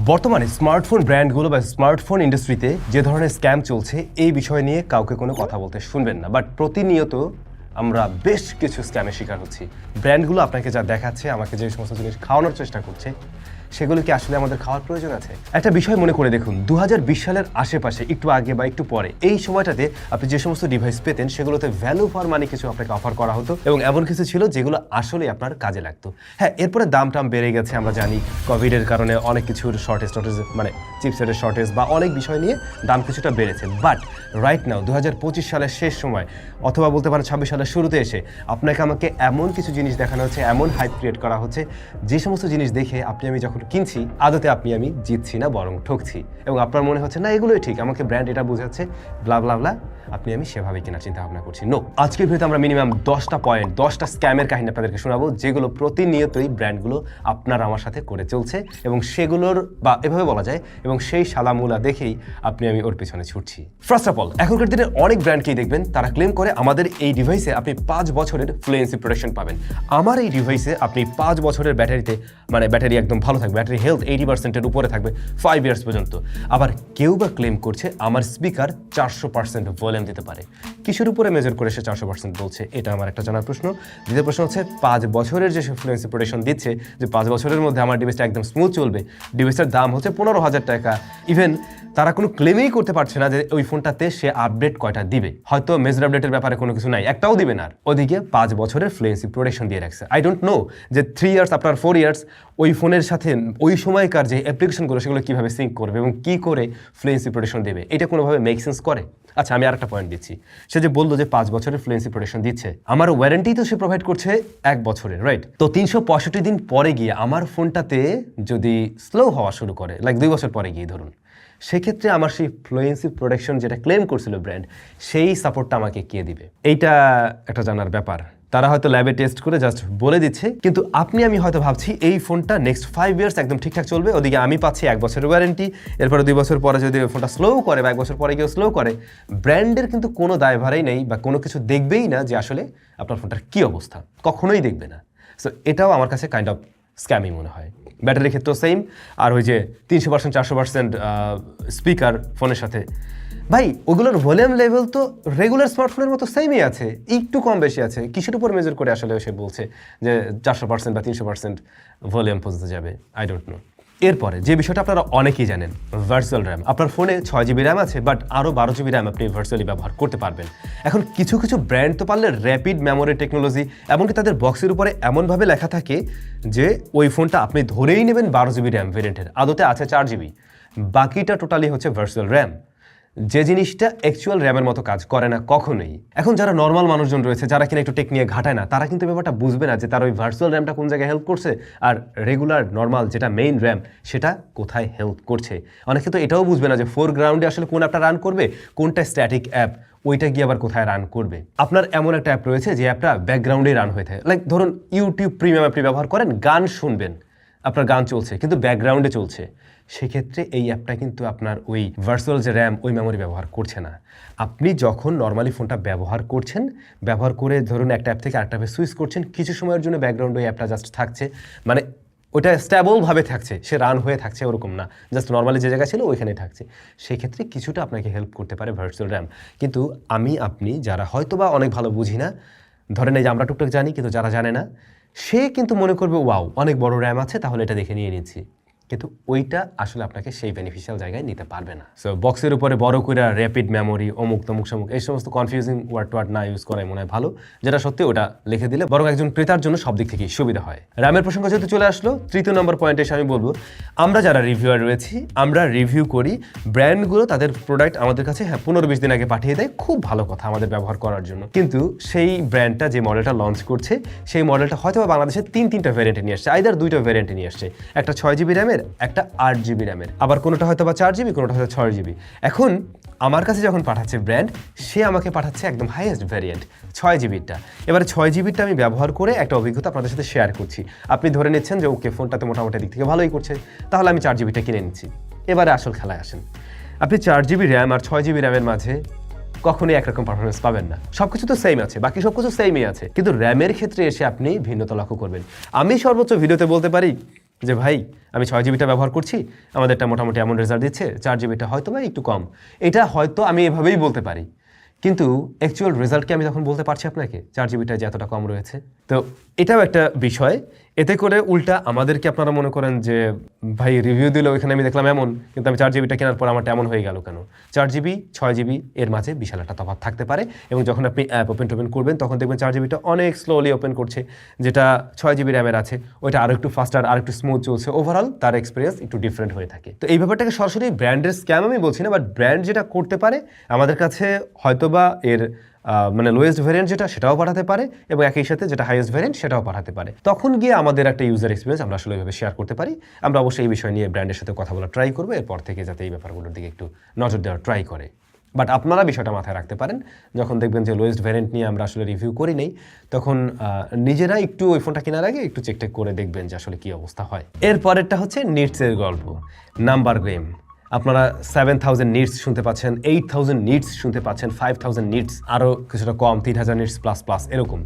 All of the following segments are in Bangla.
বর্তমানে স্মার্টফোন ব্র্যান্ডগুলো বা স্মার্টফোন ইন্ডাস্ট্রিতে যে ধরনের স্ক্যাম চলছে এই বিষয় নিয়ে কাউকে কোনো কথা বলতে শুনবেন না, বাট প্রতিনিয়ত আমরা বেশ কিছু স্ক্যামের শিকার হচ্ছি। ব্র্যান্ডগুলো আপনাকে যা দেখাচ্ছে, আমাকে যে সমস্ত জিনিস খাওয়ানোর চেষ্টা করছে, সেগুলো কি আসলে আমাদের খাওয়ার প্রয়োজন আছে? একটা বিষয় মনে করে দেখুন, 2020 সালের আশেপাশে, একটু আগে বা একটু পরে, এই সময়টাতে আপনি যে সমস্ত ডিভাইস পেতেন সেগুলোতে ভ্যালু ফর মানি কিছু আপনাকে অফার করা হতো এবং এমন কিছু ছিল যেগুলো আসলে আপনার কাজে লাগতো। হ্যাঁ, এরপরে দাম টাম বেড়ে গেছে, আমরা জানি কোভিডের কারণে অনেক কিছুর শর্টেজ মানে চিপসেটের শর্টেজ বা অনেক বিষয় নিয়ে দাম কিছুটা বেড়েছে। বাট রাইট নাও 2025 সালের শেষ সময় অথবা বলতে পারেন 26 সালের শুরুতে এসে আপনাকে আমাকে এমন কিছু জিনিস দেখানো হচ্ছে, এমন হাইপ ক্রিয়েট করা হচ্ছে, যে সমস্ত জিনিস দেখে আমি যখন কিনছি আদতে আমি জিতছি না, বরং ঠকছি। এবং আপনার মনে হচ্ছে না এগুলোই ঠিক, আমাকে ব্র্যান্ড এটা বোঝাচ্ছে, ব্লা ব্লা ব্লা, আমি সেভাবে কেনার চিন্তা ভাবনা করছি। নো, আজকের ভিডিওতে আমরা মিনিমাম 10টা স্ক্যামের কাহিনী আপনাদেরকে শোনাবো, যেগুলো প্রতিনিয়তই ব্র্যান্ডগুলো আপনার আমার সাথে করে চলছে এবং সেগুলোর বা এভাবে বলা যায় এবং সেই সালামুলা দেখেই আমি ওর পিছনে ছুটছি। ফার্স্ট অফ অল, এখনকার দিনের অনেক ব্র্যান্ডকেই দেখবেন তারা ক্লেম করে আমাদের এই ডিভাইসে আপনি 5 বছরের ফ্লুয়েন্সি প্রোটেকশন পাবেন। আমার এই ডিভাইসে আপনি 5 বছরের ব্যাটারিতে, ব্যাটারি একদম ভালো থাকবে, ব্যাটারি হেলথ 80%-এর উপরে থাকবে 5 ইয়ার্স পর্যন্ত। আবার কেউ বা ক্লেম করছে আমার স্পিকার 400% ভলিউম দিতে পারে। কিসের উপরে মেজার করে সে 400% বলছে, এটা আমার একটা জানার প্রশ্ন। দ্বিতীয় প্রশ্ন হচ্ছে 5 বছরের যে ফ্লুয়েন্সি প্রোটেকশন দিচ্ছে, যে 5 বছরের মধ্যে আমার ডিভাইসটা একদম স্মুথ চলবে, ডিভাইসের দাম হচ্ছে 15,000 টাকা। ইভেন তারা কোনো ক্লেমেই করতে পারছে না যে ওই ফোনটাতে সে আপডেট কয়টা দিবে, হয়তো মেজর আপডেটের ব্যাপারে কোনো কিছু নাই, একটাও দিবে না। ওদিকে 5 বছরের ফ্লুয়েন্সি প্রোটেকশন দিয়ে রাখছে। আই ডোন্ট নো যে 3 ইয়ার্স আফটার 4 ইয়ার্স ওই ফোনের সাথে ওই সময়কার যে অ্যাপ্লিকেশনগুলো সেগুলো কীভাবে সিঙ্ক করবে এবং কী করে ফ্লুয়েন্সি প্রোটেকশন দেবে, এটা কোনোভাবে মেক সেন্স করে? আচ্ছা, আমি আরেকটা পয়েন্ট দিচ্ছি। সে যে বললো যে 5 বছরের ফ্লুয়েন্সি প্রোটেকশন দিচ্ছে, আমার ওয়ারেন্টি তো সে প্রোভাইড করছে 1 বছরের, রাইট? তো 365 দিন পরে গিয়ে আমার ফোনটাতে যদি স্লো হওয়া শুরু করে, 2 বছর পরে গিয়ে ধরুন, সেক্ষেত্রে আমার সেই ফ্লুয়েন্সি প্রোটেকশন যেটা ক্লেম করছিল ব্র্যান্ড, সেই সাপোর্টটা আমাকে কে দিবে? এইটা একটা জানার ব্যাপার। তারা হয়তো ল্যাবে টেস্ট করে জাস্ট বলে দিচ্ছে, কিন্তু আমি হয়তো ভাবছি এই ফোনটা নেক্সট 5 ইয়ার্স একদম ঠিকঠাক চলবে, ওদিকে আমি পাচ্ছি 1 বছরের ওয়ারেন্টি, এরপরে 2 বছর পরে যদি ফোনটা স্লো করে বা 1 বছর পরে গিয়ে স্লো করে, ব্র্যান্ডের কিন্তু কোনো দায়ভারই নেই বা কোনো কিছু দেখবেই না যে আসলে আপনার ফোনটার কী অবস্থা, কখনোই দেখবে না। সো এটাও আমার কাছে কাইন্ড অফ স্ক্যামই মনে হয়। ব্যাটারির ক্ষেত্রেও সেম। আর ওই যে 300% 400% স্পিকার ফোনের সাথে, ভাই ওগুলোর ভলিউম লেভেল তো রেগুলার স্মার্টফোনের মতো সেমই আছে, একটু কম বেশি আছে। কিসের উপর মেজার করে আসলে সে বলছে যে 400% বা 300% ভলিউম পৌঁছতে যাবে? I don't know. এরপরে যে বিষয়টা আপনারা অনেকেই জানেন, ভার্চুয়াল র্যাম। আপনার ফোনে 6 জিবি র্যাম আছে, বাট আরও 12 জিবি র্যাম আপনি ভার্চুয়ালি ব্যবহার করতে পারবেন। এখন কিছু ব্র্যান্ড তো পারলে র্যাপিড মেমোরি টেকনোলজি, এমনকি তাদের বক্সের উপরে এমনভাবে লেখা থাকে যে ওই ফোনটা আপনি ধরেই নেবেন 12 জিবি র্যাম ভেরিয়েন্টের, আদতে আছে 4 জিবি, বাকিটা টোটালি হচ্ছে ভার্চুয়াল র্যাম, যে জিনিসটা অ্যাকচুয়াল র্যামের মতো কাজ করে না কখনোই। এখন যারা নর্মাল মানুষজন রয়েছে, যারা কিনা একটু টেক নিয়ে ঘাটায় না, তারা কিন্তু ব্যাপারটা বুঝবে না যে তার ওই ভার্চুয়াল র্যামটা কোন জায়গায় হেল্প করছে আর রেগুলার নর্মাল যেটা মেইন র্যাম সেটা কোথায় হেল্প করছে। অনেকে তো এটাও বুঝবে না যে ফোরগ্রাউন্ডে আসলে কোন অ্যাপটা রান করবে, কোনটা স্ট্যাটিক অ্যাপ, ওইটা গিয়ে আবার কোথায় রান করবে। আপনার এমন একটা অ্যাপ রয়েছে যে অ্যাপটা ব্যাকগ্রাউন্ডেই রান হয়ে থাকে, ধরুন ইউটিউব প্রিমিয়াম আপনি ব্যবহার করেন, গান শুনবেন, আপনার গান চলছে কিন্তু ব্যাকগ্রাউন্ডে চলছে, সেক্ষেত্রে এই অ্যাপটা কিন্তু আপনার ওই ভার্চুয়াল যে র্যাম ওই মেমোরি ব্যবহার করছে না। আপনি যখন নর্মালি ফোনটা ব্যবহার করছেন, ব্যবহার করে ধরুন একটা অ্যাপ থেকে আরেকটা অ্যাপে সুইচ করছেন, কিছু সময়ের জন্য ব্যাকগ্রাউন্ডে ওই অ্যাপটা জাস্ট থাকছে, ওইটা স্ট্যাবলভাবে থাকছে, সে রান হয়ে থাকছে, ওরকম না, জাস্ট নর্মালি যে জায়গা ছিল ওইখানেই থাকছে। সেক্ষেত্রে কিছুটা আপনাকে হেল্প করতে পারে ভার্চুয়াল র্যাম। কিন্তু আপনি যারা হয়তো বা অনেক ভালো বুঝি না, ধরেন এই যে আমরা টুকটাক জানি, কিন্তু যারা জানে না সে কিন্তু মনে করবে ওয়াও অনেক বড় র্যাম আছে, তাহলে এটা দেখে নিয়ে নিচ্ছি, কিন্তু ওইটা আসলে আপনাকে সেই বেনিফিশিয়াল জায়গায় নিতে পারবে না। সো বক্সের উপরে বড় করে র্যাপিড মেমোরি, অমুক তমুক সমুক, এই সমস্ত কনফিউজিং ওয়ার্ড না ইউজ করাই মনে হয় ভালো, যেটা সত্যি ওটা লিখে দিলে বরং একজন ক্রেতার জন্য সব দিক থেকেই সুবিধা হয়। র্যামের প্রসঙ্গ যেহেতু চলে আসলো, তৃতীয় নম্বর পয়েন্টে এসে আমি বলবো, আমরা যারা রিভিউয়ার রয়েছি, আমরা রিভিউ করি, ব্র্যান্ডগুলো তাদের প্রোডাক্ট আমাদের কাছে 15-20 দিন আগে পাঠিয়ে দেয়, খুব ভালো কথা আমাদের ব্যবহার করার জন্য, কিন্তু সেই ব্র্যান্ডটা যে মডেলটা লঞ্চ করছে সেই মডেলটা হয়তো বাংলাদেশে 3টা ভ্যারিয়েন্টে নিয়ে আসছে, আইদার 2টা ভ্যারিয়েন্টে নিয়ে আসছে, একটা 6 জিবি র্যামের, একটা 8 জিবি র্যামের, আবার কোনোটা হয়তো বা 4 জিবি, কোনোটা হয়তো 6 জিবি। এখন আমার কাছে যখন পাঠাচ্ছে ব্র্যান্ড, সে আমাকে পাঠাচ্ছে একদম হাইয়েস্ট ভ্যারিয়েন্ট 6 জিবিটা। এবারে 6 জিবিটা আমি ব্যবহার করে একটা অভিজ্ঞতা আপনাদের সাথে শেয়ার করছি। আপনি ধরে নিচ্ছেন যে ওকে ফোনটাতে মোটামুটি দিক থেকে ভালোই করছে, তাহলে আমি 4 জিবিটা কিনে নিচ্ছি। এবারে আসল খেলায় আসেন, আপনি 4 জিবি র্যাম আর 6 জিবি র্যামের মাঝে কখনোই একরকম পারফরমেন্স পাবেন না। সবকিছু তো সেম আছে, বাকি সবকিছু সেমই আছে, কিন্তু র্যামের ক্ষেত্রে এসে আপনি ভিন্নতা লক্ষ্য করবেন। আমি সর্বোচ্চ ভিডিওতে বলতে পারি যে ভাই আমি 6 জিবিটা ব্যবহার করছি, আমাদেরটা মোটামুটি এমন রেজাল্ট দিচ্ছে, 4 জিবিটা হয়তো বা একটু কম, এটা হয়তো আমি এভাবেই বলতে পারি, কিন্তু অ্যাকচুয়াল রেজাল্ট কি আমি তখন বলতে পারছি আপনাকে 4 জিবিটা যে এতটা কম রয়েছে? তো এটাও একটা বিষয়। এতে করে উল্টা আমাদেরকে আপনারা মনে করেন যে ভাই রিভিউ দিল ওইখানে আমি দেখলাম এমন, কিন্তু আমি 4 জিবিটা কেনার পর আমার এমন হয়ে গেল কেন? 4 জিবি 6 জিবি এর মাঝে বিশাল একটা তফাৎ থাকতে পারে, এবং যখন আপনি অ্যাপ ওপেন করবেন তখন দেখবেন 4 জিবিটা অনেক স্লোলি ওপেন করছে, যেটা 6 জিবি র্যামের আছে ওইটা আরও একটু ফাস্টার, আর একটু স্মুথ চলছে, ওভারঅল তার এক্সপিরিয়েন্স একটু ডিফারেন্ট হয়ে থাকে। তো এই ব্যাপারটাকে সরাসরি ব্র্যান্ডের স্ক্যাম আমি বলছি না, বাট ব্র্যান্ড যেটা করতে পারে আমাদের কাছে হয়তোবা এর মানে লোয়েস্ট ভ্যারিয়েন্ট যেটা সেটাও পাঠাতে পারে, এবং একই সাথে যেটা হাইয়েস্ট ভ্যারিয়েন্ট সেটাও পাঠাতে পারে। তখন গিয়ে আমাদের একটা ইউজার এক্সপিরিয়েন্স আমরা আসলে এইভাবে শেয়ার করতে পারি। আমরা অবশ্যই এই বিষয় নিয়ে ব্র্যান্ডের সাথে কথা বলা ট্রাই করবো, এরপর থেকে যাতে এই ব্যাপারগুলোর দিকে একটু নজর দেওয়ার ট্রাই করে। বাট আপনারা বিষয়টা মাথায় রাখতে পারেন, যখন দেখবেন যে লোয়েস্ট ভ্যারিয়েন্ট নিয়ে আমরা আসলে রিভিউ করি নেই, তখন নিজেরা একটু ওই ফোনটা কেনার আগে একটু চেক করে দেখবেন যে আসলে কী অবস্থা হয়। এরপরেরটা হচ্ছে নিটসের গল্প, নাম্বার গেম। আপনারা 7000 নিটস শুনতে পাচ্ছেন, 8000 নিটস শুনতে পাচ্ছেন, 5000 নিটস, আরও কিছুটা কম 3000 নিটস প্লাস এরকম।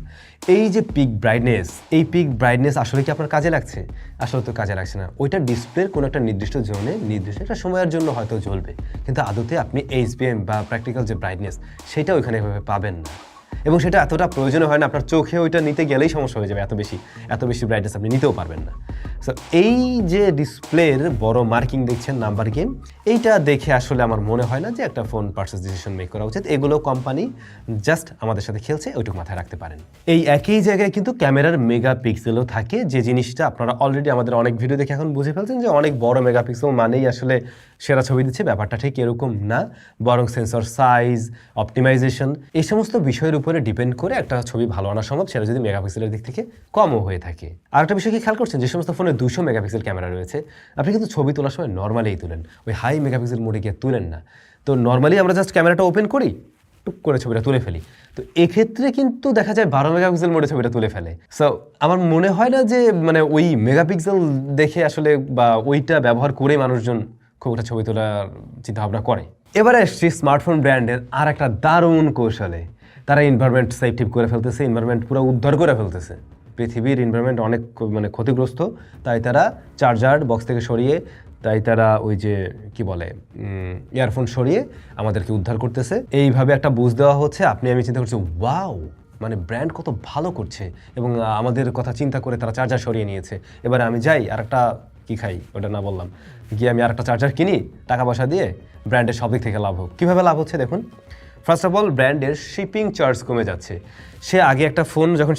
এই যে পিক ব্রাইটনেস, এই পিক ব্রাইটনেস আসলে কি আপনার কাজে লাগছে? আসলে তো কাজে লাগছে না। ওইটা ডিসপ্লের কোনো একটা নির্দিষ্ট জোনে নির্দিষ্ট একটা সময়ের জন্য হয়তো জ্বলবে, কিন্তু আদতে আপনি এইচবিএম বা প্র্যাকটিক্যাল যে ব্রাইটনেস সেটা ওইখানে এভাবে পাবেন না, এবং সেটা এতটা প্রয়োজনীয় হয় না। আপনার চোখে ওইটা নিতে গেলেই সমস্যা হয়ে যাবে, এত বেশি ব্রাইটনেস আপনি নিতেও পারবেন না। সো এই যে ডিসপ্লের বড় মার্কিং দেখছেন নাম্বার গেম, এইটা দেখে আসলে আমার মনে হয় না যে একটা ফোন পারচেজ ডিসিশন মেক করা উচিত। এগুলো কোম্পানি জাস্ট আমাদের সাথে খেলছে, ওইটুকু মাথায় রাখতে পারেন। এই একই জায়গায় কিন্তু ক্যামেরার মেগাপিক্সেলও থাকে, যে জিনিসটা আপনারা অলরেডি আমাদের অনেক ভিডিও দেখে এখন বুঝে ফেলছেন যে অনেক বড় মেগাপিক্সেল মানেই আসলে সেরা ছবি দিচ্ছে। ব্যাপারটা ঠিক এরকম না, বরং সেন্সর সাইজ, অপটিমাইজেশন, এই সমস্ত বিষয়ের উপরে ডিপেন্ড করে একটা ছবি ভালো আনা সম্ভব, সেটা যদি মেগাপিক্সেলের দিক থেকে কমও হয়ে থাকে। আর একটা বিষয় কি খেয়াল করছেন, যে সমস্ত ফোনে 200 মেগাপিক্সেল ক্যামেরা রয়েছে, আপনি কিন্তু ছবি তোলার সময় নর্মালিই তুলেন, ওই হাই মেগাপিক্সেল মোডে গিয়ে তুলেন না। তো নর্মালি আমরা জাস্ট ক্যামেরাটা ওপেন করি, টুক করে ছবিটা তুলে ফেলি। তো এক্ষেত্রে কিন্তু দেখা যায় 12 মেগাপিক্সেল মোডে ছবিটা তুলে ফেলে। সো আমার মনে হয় না যে মানে ওই মেগাপিক্সেল দেখে আসলে বা ওইটা ব্যবহার করে মানুষজন খুব একটা ছবি তোলার চিন্তাভাবনা করে। এবারে আসছি স্মার্টফোন ব্র্যান্ডের আর একটা দারুণ কৌশলে। তারা এনভায়রনমেন্ট সেফ করে ফেলতেছে, এনভায়রনমেন্ট পুরো উদ্ধার করে ফেলতেছে। পৃথিবীর এনভায়রনমেন্ট অনেক মানে ক্ষতিগ্রস্ত, তাই তারা চার্জার বক্স থেকে সরিয়ে, তাই তারা ওই যে কি বলে ইয়ারফোন সরিয়ে আমাদেরকে উদ্ধার করতেছে। এইভাবে একটা বুঝ দেওয়া হচ্ছে। আপনি আমি চিন্তা করছি ওয়াও, মানে ব্র্যান্ড কত ভালো করছে, এবং আমাদের কথা চিন্তা করে তারা চার্জার সরিয়ে নিয়েছে। এবারে আমি যাই আর একটা কি খাই ওটা না বললাম, গিয়ে আমি আর একটা চার্জার কিনি টাকা পয়সা দিয়ে, ব্র্যান্ডের সব দিক থেকে লাভ হোক। কীভাবে লাভ হচ্ছে দেখুন। ফার্স্ট অফ অল ব্র্যান্ডের শিপিং চার্জ কমে যাচ্ছে। সে আগে একটা ফোন যখন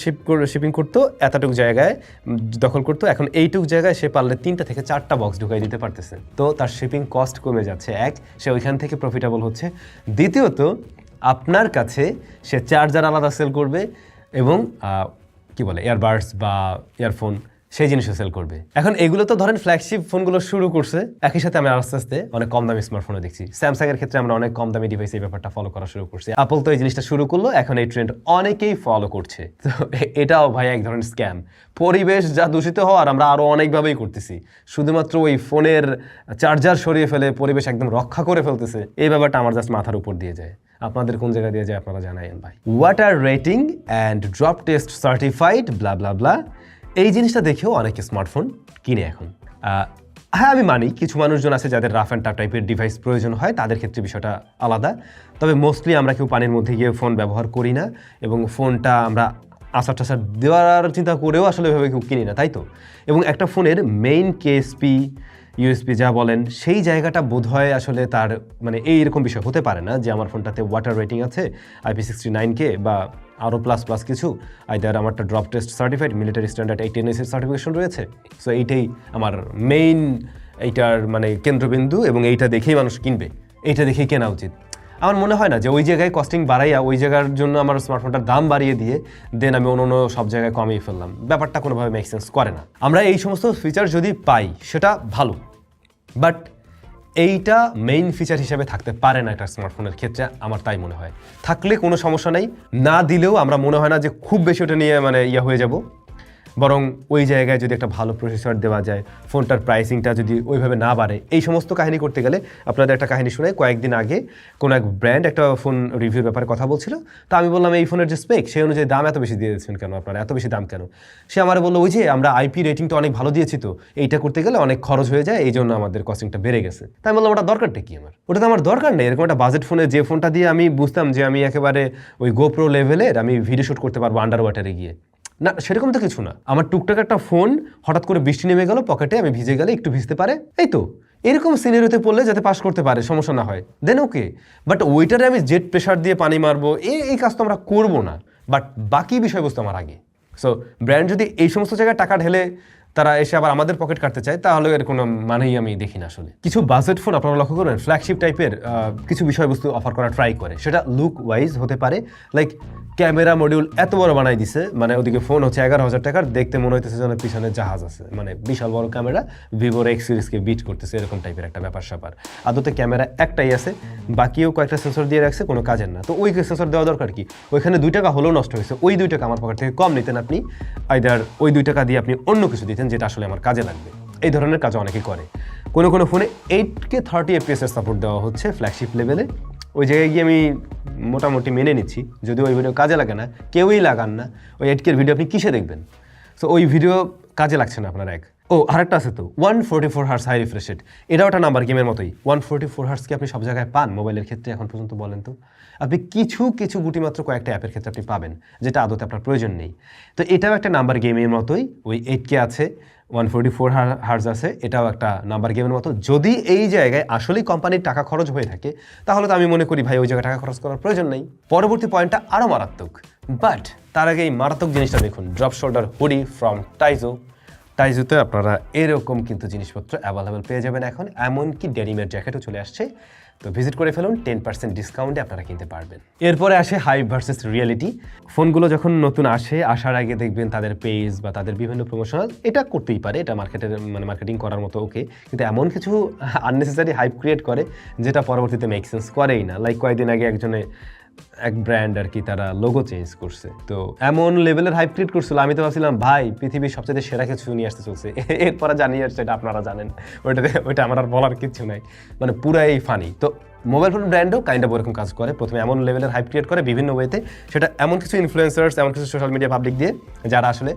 শিপিং করতো এতটুকু জায়গায় দখল করতো, এখন এইটুক জায়গায় সে পারলে 3টা থেকে 4টা বক্স ঢুকাই দিতে পারতেছে। তো তার শিপিং কস্ট কমে যাচ্ছে, এক, সে ওইখান থেকে প্রফিটেবল হচ্ছে। দ্বিতীয়ত আপনার কাছে সে চার্জার আলাদা সেল করবে, এবং কি বলে ইয়ারবাডস বা ইয়ারফোন সেই জিনিসও সেল করবে। এখন এগুলো তো ধরেন ফ্ল্যাগশিপ ফোনগুলো শুরু করছে, একই সাথে আমি আস্তে আস্তে অনেক কম দামি স্মার্টফোনও দেখছি। স্যামসাং এর ক্ষেত্রে আমরা অনেক কম দামি ডিভাইস এই ব্যাপারটা ফলো করা শুরু করছি। অ্যাপল তো এই জিনিসটা শুরু করলো, এখন এই ট্রেন্ড অনেকেই ফলো করছে। তো এটাও ভাই এক ধরনের স্ক্যাম। পরিবেশ যা দূষিত হওয়ার আমরা আরও অনেকভাবেই করতেছি, শুধুমাত্র ওই ফোনের চার্জার সরিয়ে ফেলে পরিবেশ একদম রক্ষা করে ফেলতেছে। এই ব্যাপারটা আমার জাস্ট মাথার উপর দিয়ে যায়। আপনাদের কোন জায়গা দিয়ে যায় আপনারা জানাইন ভাই। Water rating and drop test certified blah blah blah, এই জিনিসটা দেখেও অনেকে স্মার্টফোন কিনে এখন। হ্যাঁ আমি মানি কিছু মানুষজন আছে যাদের রাফ অ্যান্ড টাফ টাইপের ডিভাইস প্রয়োজন হয়, তাদের ক্ষেত্রে বিষয়টা আলাদা। তবে মোস্টলি আমরা কেউ পানির মধ্যে গিয়ে ফোন ব্যবহার করি না, এবং ফোনটা আমরা আসার টাসার দেওয়ার চিন্তা করেও আসলে এভাবে কেউ কিনি না, তাই তো? এবং একটা ফোনের মেইন কেএসপি ইউএসপি যা বলেন সেই জায়গাটা বোধহয় আসলে তার মানে এইরকম বিষয় হতে পারে না যে আমার ফোনটাতে ওয়াটার রেটিং আছে IP69K বা আরও প্লাস কিছু, আইদার আমারটা drop test certified, military standard 18S এর সার্টিফিকেশন রয়েছে। সো এইটাই আমার মেইন, এইটার মানে কেন্দ্রবিন্দু, এবং এইটা দেখেই মানুষ কিনবে, এইটা দেখেই কেনা উচিত। আমার মনে হয় না যে ওই জায়গায় কস্টিং বাড়াইয়া ওই জায়গার জন্য আমার স্মার্টফোনটার দাম বাড়িয়ে দিয়ে দেন আমি অন্য সব জায়গায় কমিয়ে ফেললাম, ব্যাপারটা কোনোভাবে মেক সেন্স করে না। আমরা এই সমস্ত ফিচার যদি পাই সেটা ভালো, বাট এইটা মেইন ফিচার হিসেবে থাকতে পারে না একটা স্মার্টফোনের ক্ষেত্রে, আমার তাই মনে হয়। থাকলে কোনো সমস্যা নেই, না দিলেও আমরা মনে হয় না যে খুব বেশি ওটা নিয়ে মানে হয়ে যাব। বরং ওই জায়গায় যদি একটা ভালো প্রসেসর দেওয়া যায়, ফোনটার প্রাইসিংটা যদি ওইভাবে না বাড়ে, এই সমস্ত কাহিনী করতে গেলে আপনাদের একটা কাহিনী শুনে কয়েকদিন আগে কোনো এক ব্র্যান্ড একটা ফোন রিভিউর ব্যাপারে কথা বলছিল। তো আমি বললাম এই ফোনের যে স্পেক সেই অনুযায়ী দাম এত বেশি দিয়ে দিচ্ছেন কেন, আপনারা এত বেশি দাম কেন? সে আমার বললো ওই যে আমরা IP রেটিংটা অনেক ভালো দিয়েছি, তো এইটা করতে গেলে অনেক খরচ হয়ে যায়, এই জন্য আমাদের কস্টিংটা বেড়ে গেছে। তাই আমি বললাম ওটা দরকারটা কি আমার? ওটা তো আমার দরকার নেই। এরকম একটা বাজেট ফোনে যে ফোনটা দিয়ে আমি বুঝতাম যে আমি একেবারে ওই গোপ্রো লেভেলের আমি ভিডিও শ্যুট করতে পারবো আন্ডার ওয়াটারে গিয়ে, না সেরকম তো কিছু না। আমার টুকটাক একটা ফোন হঠাৎ করে বৃষ্টি নেমে গেল পকেটে, আমি ভিজে গেলে একটু ভিজতে পারে, এই তো এরকম সিনারিওতে পড়লে যাতে পাস করতে পারে, সমস্যা না হয়, দেন ওকে। বাট ওইটারে আমি জেট প্রেশার দিয়ে পানি মারবো, এই কাজ তো আমরা করবো না। বাট বাকি বিষয়বস্তু আমার আগে। সো ব্র্যান্ড যদি এই সমস্ত জায়গায় টাকা ঢেলে তারা এসে আবার আমাদের পকেট কাটতে চায়, তাহলে এর কোনো মানেই আমি দেখি না আসলে। কিছু বাজেট ফোন আপনারা লক্ষ্য করেন ফ্ল্যাগশিপ টাইপের কিছু বিষয়বস্তু অফার করা ট্রাই করে, সেটা লুক ওয়াইজ হতে পারে, লাইক ক্যামেরা মডিউল এত বড় বানাই দিছে, মানে ওদিকে ফোন হচ্ছে 11,000 টাকার, দেখতে মনে হইতেছে যেন পিছনে জাহাজ আছে, মানে বিশাল বড় ক্যামেরা, ভিভোর X সিরিজকে বিট করতেছে, এরকম টাইপের একটা ব্যাপার স্যাপার। আদতে ক্যামেরা একটাই আছে, বাকিও কয়েকটা সেন্সর দিয়ে রাখছে, কোনো কাজের না। তো ওই সেন্সর দেওয়া দরকার কি? ওইখানে 2 টাকা হলেও নষ্ট হয়েছে, ওই 2 টাকা আমার পকেট থেকে কম নিতেন আপনি, আইদার ওই 2 টাকা দিয়ে আপনি অন্য কিছু দিতেন যেটা আসলে আমার কাজে লাগবে। এই ধরনের কাজ অনেকে করে। কোনো ফোনে 8K 30 FPS এর সাপোর্ট দেওয়া হচ্ছে ফ্ল্যাগশিপ লেভেলে, ওই জায়গায় গিয়ে আমি মোটামুটি মেনে নিচ্ছি, যদি ওই ভিডিও কাজে লাগে না, কেউই লাগান না, ওই 8K ভিডিও আপনি কিসে দেখবেন? সো ওই ভিডিও কাজে লাগছে না আপনার এক। আরেকটা আছে তো 144 হার্স হাই রিফ্রেশ রেট, এটাও একটা নাম্বার গেমের মতোই। 144 হার্স কি আপনি সব জায়গায় পান মোবাইলের ক্ষেত্রে এখন পর্যন্ত? বলেন তো। আপনি কিছু গুটি মাত্র কয়েকটা অ্যাপের ক্ষেত্রে আপনি পাবেন, যেটা আদতে আপনার প্রয়োজন নেই। তো এটাও একটা নাম্বার গেমের মতোই, ওই 8K আছে, 144 হার্জ আছে, এটাও একটা নাম্বার গেমের মতো। যদি এই জায়গায় আসলেই কোম্পানির টাকা খরচ হয়ে থাকে, তাহলে তো আমি মনে করি ভাই ওই জায়গায় টাকা খরচ করার প্রয়োজন নেই। পরবর্তী পয়েন্টটা আরও মারাত্মক, বাট তার আগে এই মারাত্মক জিনিসটা দেখুন, ড্রপ শোল্ডার হুডি ফ্রম টাইজো। টাইজোতে আপনারা এরকম কিন্তু জিনিসপত্র অ্যাভেলেবেল পেয়ে যাবেন এখন, এমনকি ডেনিমের জ্যাকেটও চলে আসছে। তো ভিজিট করে ফেলুন, 10% ডিসকাউন্টে আপনারা কিনতে পারবেন। এরপরে আসে হাইপ ভার্সেস রিয়েলিটি। ফোনগুলো যখন নতুন আসার আগে দেখবেন তাদের পেজ বা তাদের বিভিন্ন প্রমোশনাল, এটা করতেই পারে, এটা মার্কেটিং করার মতো ওকে, কিন্তু এমন কিছু আননেসেসারি হাইপ ক্রিয়েট করে যেটা পরবর্তীতে মেক সেন্স করেই না। লাইক কয়েকদিন আগে এক ব্র্যান্ড আর কি, তারা লোগো চেঞ্জ করছে, তো এমন লেভেলের হাইপ ক্রিয়েট করছিল, আমি তো ভাবছিলাম ভাই পৃথিবীর সবচেয়ে সেরা কিছু নিয়ে আসতে চলছে। এরপরে জানিয়ে আসছে, এটা আপনারা জানেন, ওইটা আমার আর বলার কিছু নাই, মানে পুরাই ফানি। তো মোবাইল ফোন ব্র্যান্ডও কাইন্ড অফ ওরকম কাজ করে, প্রথমে এমন লেভেলের হাইপ ক্রিয়েট করে বিভিন্ন ওয়েতে, সেটা এমন কিছু ইনফ্লুয়েন্সার্স, এমন কিছু সোশ্যাল মিডিয়া পাবলিক দিয়ে যারা আসলে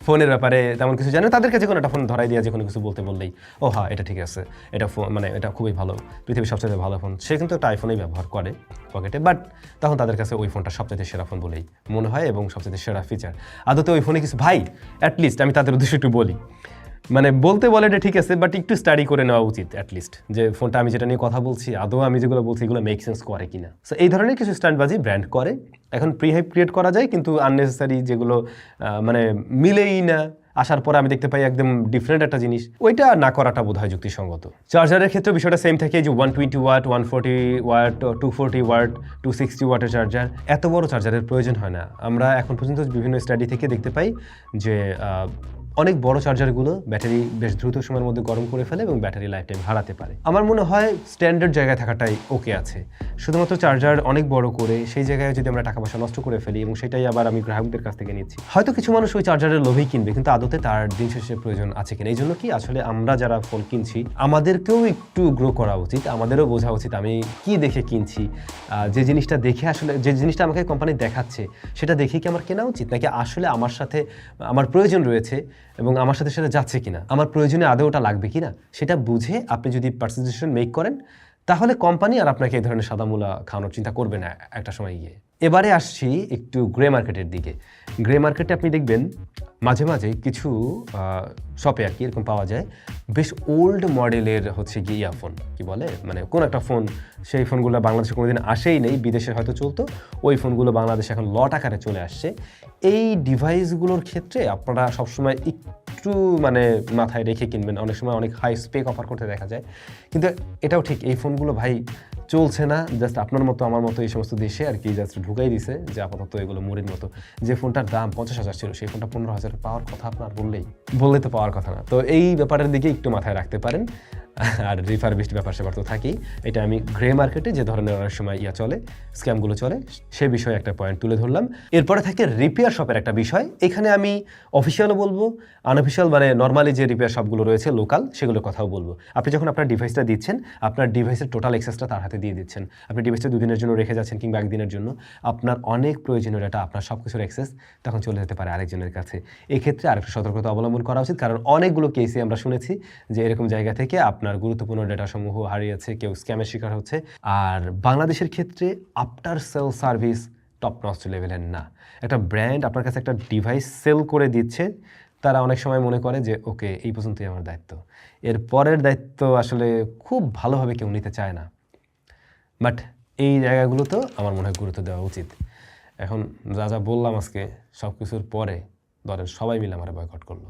ফোনের ব্যাপারে তেমন কিছু জানে, তাদেরকে যে কোনো একটা ফোন ধরাই দিয়ে যে কোনো কিছু বলতে বললেই ও হ্যাঁ এটা ঠিক আছে, এটা ফোন এটা খুবই ভালো, পৃথিবীর সবচেয়ে ভালো ফোন। সে কিন্তু একটা আইফোনেই ব্যবহার করে পকেটে, বাট তখন তাদের কাছে ওই ফোনটা সবচেয়ে সেরা ফোন বলেই মনে হয় এবং সবচেয়ে সেরা ফিচার। আদতে ওই ফোনে কিছু ভাই, অ্যাটলিস্ট আমি তাদের উদ্দেশ্যে একটু বলি, বলতে বলে এটা ঠিক আছে, বাট একটু স্টাডি করে নেওয়া উচিত অ্যাটলিস্ট, যে ফোনটা আমি যেটা নিয়ে কথা বলছি আদৌ আমি যেগুলো বলছি এগুলো মেক সেন্স করে কিনা। সো এই ধরনের কিছু স্ট্যান্ডবাজি ব্র্যান্ড করে। এখন প্রি হাইপ ক্রিয়েট করা যায়, কিন্তু আননেসেসারি যেগুলো মিলেই না, আসার পরে আমি দেখতে পাই একদম ডিফারেন্ট একটা জিনিস, ওইটা না করাটা বোধ হয় যুক্তিসঙ্গত। চার্জারের ক্ষেত্রে বিষয়টা সেম থাকে, যে 120 ওয়াট, 140 ওয়াট, 240 ওয়াট, 260 ওয়াটের চার্জার, এত বড় চার্জারের প্রয়োজন হয় না। আমরা এখন পর্যন্ত বিভিন্ন স্টাডি থেকে দেখতে পাই যে অনেক বড় চার্জারগুলো ব্যাটারি বেশ দ্রুত সময়ের মধ্যে গরম করে ফেলে এবং ব্যাটারি লাইফ টাইম হারাতে পারে। আমার মনে হয় স্ট্যান্ডার্ড জায়গায় থাকাটাই ওকে আছে। শুধুমাত্র চার্জার অনেক বড় করে সেই জায়গায় যদি আমরা টাকা পয়সা নষ্ট করে ফেলি, এবং সেটাই আবার আমি গ্রাহকদের কাছ থেকে নিচ্ছি, হয়তো কিছু মানুষ ওই চার্জারের লোভেই কিনবে, কিন্তু আদতে তার দিন শেষে প্রয়োজন আছে কিনা। এই জন্য কি আসলে আমরা যারা ফোন কিনছি আমাদেরকেও একটু গ্রো করা উচিত, আমাদেরও বোঝা উচিত আমি কি দেখে কিনছি, যে জিনিসটা দেখে আসলে যে জিনিসটা আমাকে কোম্পানি দেখাচ্ছে সেটা দেখে কি আমার কেনা উচিত, নাকি আসলে আমার সাথে আমার প্রয়োজন রয়েছে এবং আমার সাথে সেটা যাচ্ছে কিনা, আমার প্রয়োজনে আদৌ ওটা লাগবে কিনা, সেটা বুঝে আপনি যদি পার্সোনাল ডিসিশন মেক করেন, তাহলে কোম্পানি আর আপনাকে এই ধরনের সাদামূলা খাওয়ানোর চিন্তা করবে না একটা সময় গিয়ে। এবারে আসছি একটু গ্রে মার্কেটের দিকে। গ্রে মার্কেটে আপনি দেখবেন মাঝে মাঝে কিছু শপে আর কি এরকম পাওয়া যায় বেশ ওল্ড মডেলের হচ্ছে গিয়ে ইয়ারফোন, কি বলে কোন একটা ফোন, সেই ফোনগুলো বাংলাদেশে কোনোদিন আসেই নেই, বিদেশে হয়তো চলতো, ওই ফোনগুলো বাংলাদেশে এখন লট আকারে চলে আসছে। এই ডিভাইসগুলোর ক্ষেত্রে আপনারা সবসময় একটু মাথায় রেখে কিনবেন, অনেক সময় অনেক হাই স্পেক অফার করতে দেখা যায়, কিন্তু এটাও ঠিক এই ফোনগুলো ভাই চলছে না, জাস্ট আপনার মতো আমার মতো এই সমস্ত দেশে আর কি জাস্ট ঢুকাই দিছে যে আপাতত এগুলো মুড়ির মতো। যে ফোনটার দাম 50,000 ছিল সেই ফোনটা 15,000 পাওয়ার কথা আপনার বললে তো পাওয়ার কথা না। তো এই ব্যাপারের দিকে একটু মাথায় রাখতে পারেন। আর রিফারবিশড ব্যাপার স্যাপার তো থাকেই। এটা আমি গ্রে মার্কেটে যে ধরনের অনেক সময় চলে, স্ক্যামগুলো চলে, সে বিষয়ে একটা পয়েন্ট তুলে ধরলাম। এরপরে থাকে রিপেয়ার শপের একটা বিষয়। এখানে আমি অফিসিয়ালও বলবো, আনঅফিসিয়াল মানে নর্মালি যে রিপেয়ার শপগুলো রয়েছে লোকাল, সেগুলোর কথাও বলবো। আপনি যখন আপনার ডিভাইসটা দিচ্ছেন, আপনার ডিভাইসের টোটাল অ্যাক্সেসটা তার হাতে দিয়ে দিচ্ছেন। আপনি ডিভাইসটা 2 দিনের জন্য রেখে যাচ্ছেন কিংবা 1 দিনের জন্য, আপনার অনেক প্রয়োজনীয় ডাটা, আপনার সব কিছুর অ্যাক্সেস তখন চলে যেতে পারে আরেকজনের কাছে। এক্ষেত্রে আরেকটু সতর্কতা অবলম্বন করা উচিত, কারণ অনেকগুলো কেসে আমরা শুনেছি যে এরকম জায়গা থেকে আপনার গুরুত্বপূর্ণ ডেটাসমূহ হারিয়েছে, কেউ স্ক্যামের শিকার হচ্ছে। আর বাংলাদেশের ক্ষেত্রে after sale service top notch লেভেলের না। একটা ব্র্যান্ড আপনার কাছে একটা ডিভাইস সেল করে দিচ্ছে, তারা অনেক সময় মনে করে যে ওকে এই পর্যন্তই আমার দায়িত্ব, এর পরের দায়িত্ব আসলে খুব ভালোভাবে কেউ নিতে চায় না। বাট এই জায়গাগুলোতেও আমার মনে হয় গুরুত্ব দেওয়া উচিত। এখন যা যা বললাম আজকে সব কিছুর পরে ধরেন সবাই মিলে আমার বয়কট করলো,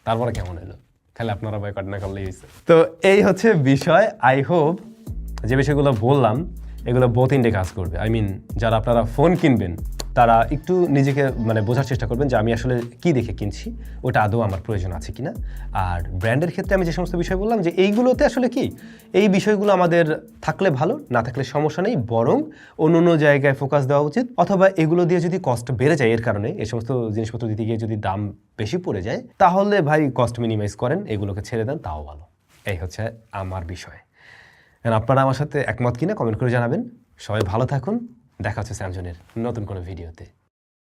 তারপরে কেমন এলো? তাহলে আপনারা বয়কট না করলেই হয়েছে। তো এই হচ্ছে বিষয়। আই হোপ যে বিষয়গুলো বললাম এগুলো বোথ ইন্ডে কাজ করবে। আই মিন যারা আপনারা ফোন কিনবেন তারা একটু নিজেকে মানে বোঝার চেষ্টা করবেন যে আমি আসলে কি দেখে কিনছি, ওটা আদৌ আমার প্রয়োজন আছে কিনা। আর ব্র্যান্ডের ক্ষেত্রে আমি যে সমস্ত বিষয় বললাম যে এইগুলোতে আসলে কি, এই বিষয়গুলো আমাদের থাকলে ভালো, না থাকলে সমস্যা নেই, বরং অন্য জায়গায় ফোকাস দেওয়া উচিত। অথবা এগুলো দিয়ে যদি কস্ট বেড়ে যায়, এর কারণে এই সমস্ত জিনিসপত্র দিতে গিয়ে যদি দাম বেশি পড়ে যায়, তাহলে ভাই কস্ট মিনিমাইজ করেন, এগুলোকে ছেড়ে দেন, তাও ভালো। এই হচ্ছে আমার বিষয়। আপনারা আমার সাথে একমত কিনা কমেন্ট করে জানাবেন। সবাই ভালো থাকুন, দেখা হচ্ছে স্যামসংয়ের নতুন কোনো ভিডিওতে।